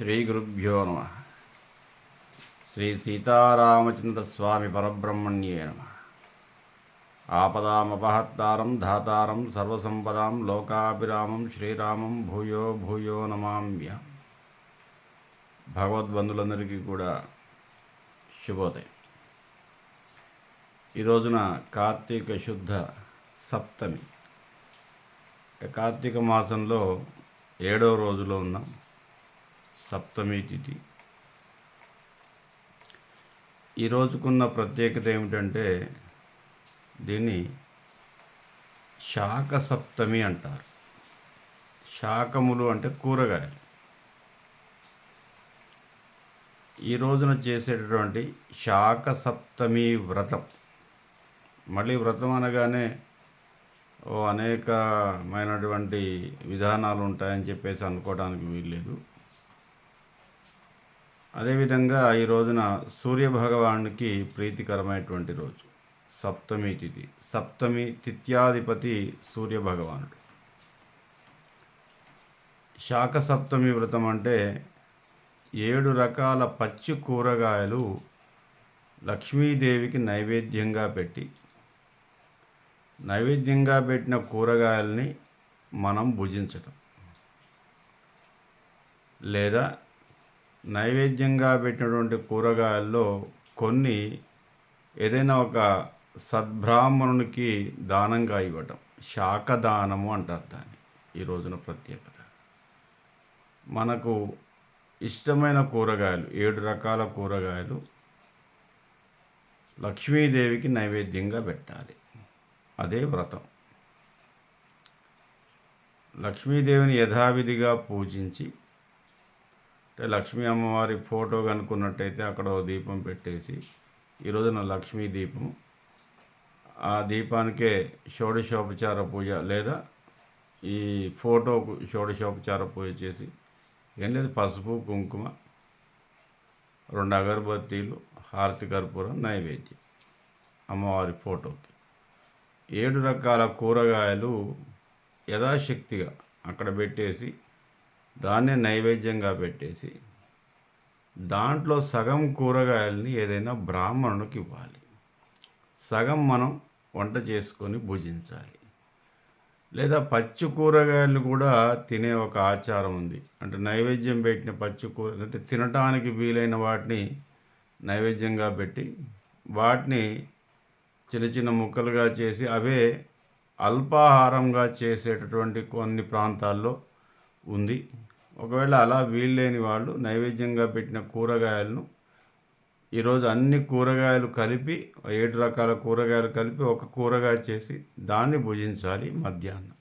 శ్రీ గురుభ్యో నమ. శ్రీ సీతారామచంద్ర స్వామి పరబ్రహ్మణ్యే నమ. ఆపదామపహత్తారం ధాతారం సర్వసంపదాం లోకాభిరామం శ్రీరామం భూయో భూయో నమామ్య. భగవద్బంధులందరికీ కూడా శుభోదయం. ఈ రోజున కార్తీక శుద్ధ సప్తమి, కార్తీక మాసంలో 7వ రోజులో ఉన్నాం. సప్తమి తిథి. ఈ రోజుకున్న ప్రత్యేకత ఏమిటంటే దీన్ని శాక సప్తమి అంటారు. శాకములు అంటే కూరగాయలు. ఈ రోజున చేసేటటువంటి శాక సప్తమి వ్రతం. మళ్ళీ వ్రతం అనగానే అనేకమైనటువంటి విధానాలు ఉంటాయని చెప్పేసి అనుకోవడానికి వీల్లేదు. అదేవిధంగా ఈ రోజున సూర్యభగవానునికి ప్రీతికరమైనటువంటి రోజు సప్తమి తిథి. సప్తమి తిథ్యాధిపతి సూర్యభగవానుడు. శాక సప్తమి వ్రతం అంటే 7 రకాల పచ్చి కూరగాయలు లక్ష్మీదేవికి నైవేద్యంగా పెట్టిన కూరగాయల్ని మనం భుజించటం, లేదా నైవేద్యంగా పెట్టినటువంటి కూరగాయల్లో కొన్ని ఏదైనా ఒక సద్బ్రాహ్మణునికి దానంగా ఇవ్వటం, శాకదానము అంటారు దాన్ని. ఈ రోజున ప్రత్యేకత. మనకు ఇష్టమైన కూరగాయలు 7 రకాల కూరగాయలు లక్ష్మీదేవికి నైవేద్యంగా పెట్టాలి. అదే వ్రతం. లక్ష్మీదేవిని యథావిధిగా పూజించి, లక్ష్మీ అమ్మవారి ఫోటో కనుక్కున్నట్టయితే అక్కడ ఓ దీపం పెట్టేసి, ఈ రోజున లక్ష్మీ దీపం, ఆ దీపానికే షోడశోపచార పూజ, లేదా ఈ ఫోటోకు షోడశోపచార పూజ చేసి, ఏం లేదు పసుపు కుంకుమ 2 అగరబత్తీలు హారతి కర్పూరం నైవేద్యం అమ్మవారి ఫోటోకి. 7 రకాల కూరగాయలు యథాశక్తిగా అక్కడ పెట్టేసి, దాన్ని నైవేద్యంగా పెట్టేసి, దాంట్లో సగం కూరగాయలని ఏదైనా బ్రాహ్మణునికి ఇవ్వాలి. సగం మనం వంట చేసుకొని భుజించాలి. లేదా పచ్చి కూరగాయలు కూడా తినే ఒక ఆచారం ఉంది. అంటే నైవేద్యం పెట్టిన పచ్చి కూర అంటే తినటానికి వీలైన వాటిని నైవేద్యంగా పెట్టి, వాటిని చిన్న చిన్న ముక్కలుగా చేసి అవే అల్పాహారంగా చేసేటటువంటి కొన్ని ప్రాంతాల్లో ఉంది. ఒకవేళ అలా వీల్లేని వాళ్ళు నైవేద్యంగా పెట్టిన కూరగాయలను ఈరోజు అన్ని కూరగాయలు కలిపి 7 రకాల కూరగాయలు కలిపి ఒక కూరగాయ చేసి దాన్ని భుజించాలి మధ్యాహ్నం.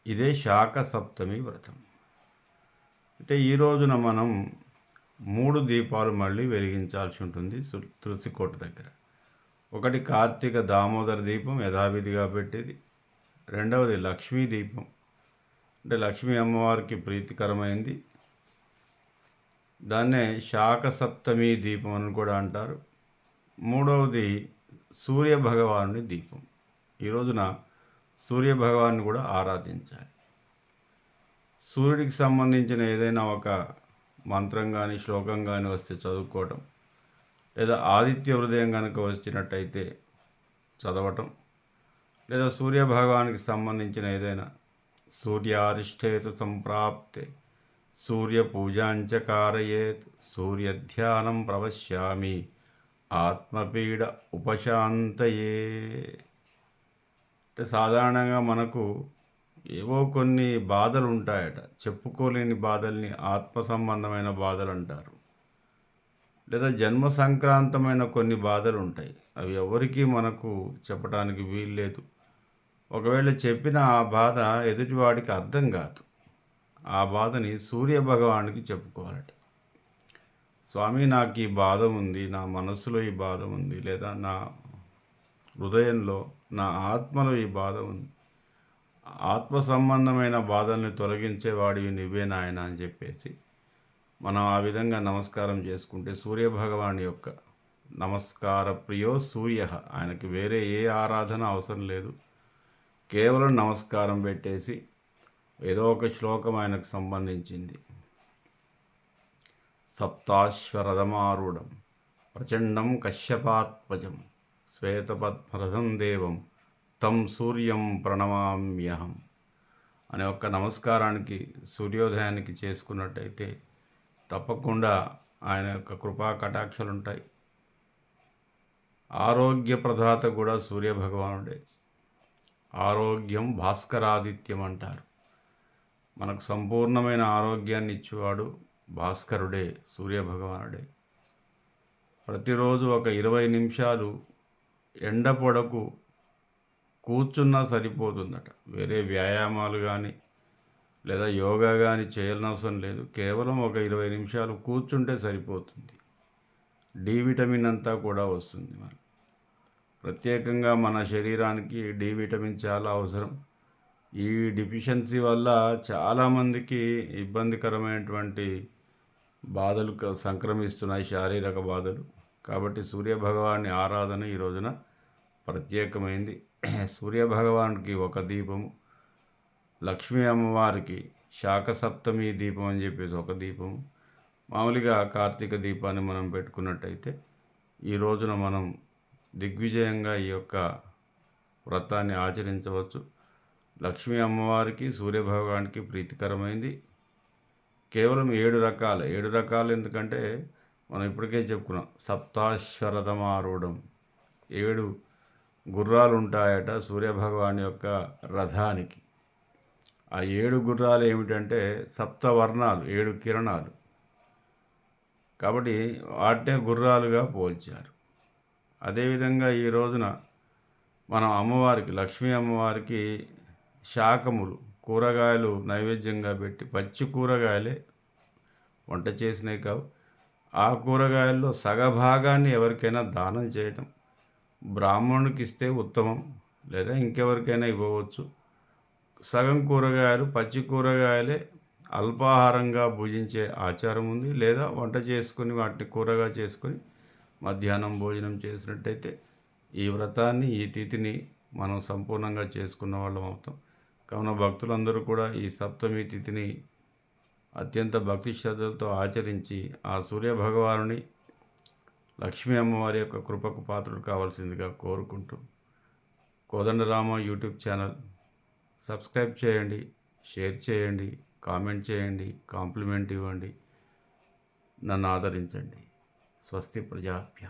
ఇదే శాక సప్తమి వ్రతం. అంటే ఈ రోజున మనం 3 దీపాలు మళ్ళీ వెలిగించాల్సి ఉంటుంది తులసికోట దగ్గర. ఒకటి కార్తీక దామోదర దీపం యథావిధిగా పెట్టేది. రెండవది లక్ష్మీ దీపం, అంటే లక్ష్మీ అమ్మవారికి ప్రీతికరమైంది. దాన్నే శాక సప్తమి దీపం అని కూడా అంటారు. మూడవది సూర్యభగవానుని దీపం. ఈ రోజున సూర్యభగవాన్ని కూడా ఆరాధించాలి. సూర్యుడికి సంబంధించిన ఏదైనా ఒక మంత్రం కానీ శ్లోకం కానీ వస్తే చదువుకోవటం, లేదా ఆదిత్య హృదయం కనుక వచ్చినట్టయితే చదవటం, లేదా సూర్యభగవానికి సంబంధించిన ఏదైనా సూర్యారిష్టేతు సంప్రాప్తే సూర్యపూజాంచ కారయేత్ సూర్యధ్యానం ప్రవశ్యామి ఆత్మపీడ ఉపశాంతయే. అంటే సాధారణంగా మనకు ఏవో కొన్ని బాధలు ఉంటాయట, చెప్పుకోలేని బాధల్ని ఆత్మ సంబంధమైన బాధలు అంటారు. లేదా జన్మ సంక్రాంతమైన కొన్ని బాధలు ఉంటాయి. అవి ఎవరికీ మనకు చెప్పడానికి వీల్లేదు. ఒకవేళ చెప్పిన ఆ బాధ ఎదుటివాడికి అర్థం కాదు. ఆ బాధని సూర్యభగవానికి చెప్పుకోవాలట. స్వామి, నాకు ఈ బాధ ఉంది, నా మనస్సులో ఈ బాధ ఉంది, లేదా నా హృదయంలో నా ఆత్మలో ఈ బాధ ఉంది, ఆత్మ సంబంధమైన బాధల్ని తొలగించేవాడివి నువ్వే నాయన అని చెప్పేసి మనం ఆ విధంగా నమస్కారం చేసుకుంటే సూర్యభగవాని యొక్క నమస్కార ప్రియో సూర్య, ఆయనకి వేరే ఏ ఆరాధన అవసరం లేదు. కేవలం నమస్కారం పెట్టేసి ఏదో ఒక శ్లోకం ఆయనకు సంబంధించింది. సప్తాశ్వరథమారూఢం ప్రచండం కశ్యపాత్మజం శ్వేతపద్మరథం దేవం తం సూర్యం ప్రణమామ్యహం అనే ఒక్క నమస్కారానికి సూర్యోదయానికి చేసుకున్నట్టయితే తప్పకుండా ఆయన యొక్క కృపా కటాక్షలు ఉంటాయి. ఆరోగ్య ప్రదాత కూడా సూర్యభగవానుడే. ఆరోగ్యం భాస్కరాదిత్యం అంటారు. మనకు సంపూర్ణమైన ఆరోగ్యాన్ని ఇచ్చేవాడు భాస్కరుడే, సూర్యభగవానుడే. ప్రతిరోజు ఒక 20 నిమిషాలు ఎండ పొడకు కూర్చున్నా సరిపోతుందట. వేరే వ్యాయామాలు కానీ లేదా యోగా కానీ చేయనవసరం లేదు. కేవలం ఒక 20 నిమిషాలు కూర్చుంటే సరిపోతుంది. డి విటమిన్ అంతా కూడా వస్తుంది. మరి ప్రత్యేకంగా మన శరీరానికి డి విటమిన్ చాలా అవసరం. ఈ డిఫిషియన్సీ వల్ల చాలామందికి ఇబ్బందికరమైనటువంటి బాధలు సంక్రమిస్తున్నాయి, శారీరక బాధలు. కాబట్టి సూర్యభగవాన్ని ఆరాధన ఈ రోజున ప్రత్యేకమైంది. సూర్యభగవానికి ఒక దీపము, లక్ష్మీ అమ్మవారికి శాకసప్తమి దీపం అని చెప్పేసి ఒక దీపము, మామూలుగా కార్తీక దీపాన్ని మనం పెట్టుకున్నట్టయితే ఈ రోజున మనం దిగ్విజయంగా ఈ యొక్క వ్రతాన్ని ఆచరించవచ్చు. లక్ష్మీ అమ్మవారికి సూర్యభగవానికి ప్రీతికరమైంది. కేవలం 7 రకాలు ఎందుకంటే మనం ఇప్పటికే చెప్పుకున్నాం. సప్తాశ్వరథమారూఢం 7 గుర్రాలు ఉంటాయట సూర్యభగవాన్ యొక్క రథానికి. ఆ 7 గుర్రాలు ఏమిటంటే సప్తవర్ణాలు, 7 కిరణాలు. కాబట్టి వాటే గుర్రాలుగా పోల్చారు. అదేవిధంగా ఈ రోజున మనం అమ్మవారికి, లక్ష్మీ అమ్మవారికి శాకములు, కూరగాయలు నైవేద్యంగా పెట్టి, పచ్చి కూరగాయలే, వంట చేసినవి కావు, ఆ కూరగాయల్లో సగభాగాన్ని ఎవరికైనా దానం చేయటం, బ్రాహ్మణునికి ఇస్తే ఉత్తమం, లేదా ఇంకెవరికైనా ఇవ్వవచ్చు. సగం కూరగాయలు, పచ్చి కూరగాయలే అల్పాహారంగా భుజించే ఆచారం ఉంది. లేదా వంట చేసుకొని వాటిని కూరగా చేసుకొని మధ్యాహ్నం భోజనం చేసినట్టయితే ఈ వ్రతాన్ని, ఈ తిథిని మనం సంపూర్ణంగా చేసుకున్న వాళ్ళం అవుతాం. కావున భక్తులందరూ కూడా ఈ సప్తమి తిథిని అత్యంత భక్తి శ్రద్ధలతో ఆచరించి ఆ సూర్యభగవానుని, లక్ష్మీ అమ్మవారి యొక్క కృపకు పాత్రుడు కావాల్సిందిగా కోరుకుంటూ, కోదండరామ యూట్యూబ్ ఛానల్ సబ్స్క్రైబ్ చేయండి, షేర్ చేయండి, కామెంట్ చేయండి, కాంప్లిమెంట్ ఇవ్వండి, నన్ను ఆదరించండి. స్వస్తి ప్రజాభ్య.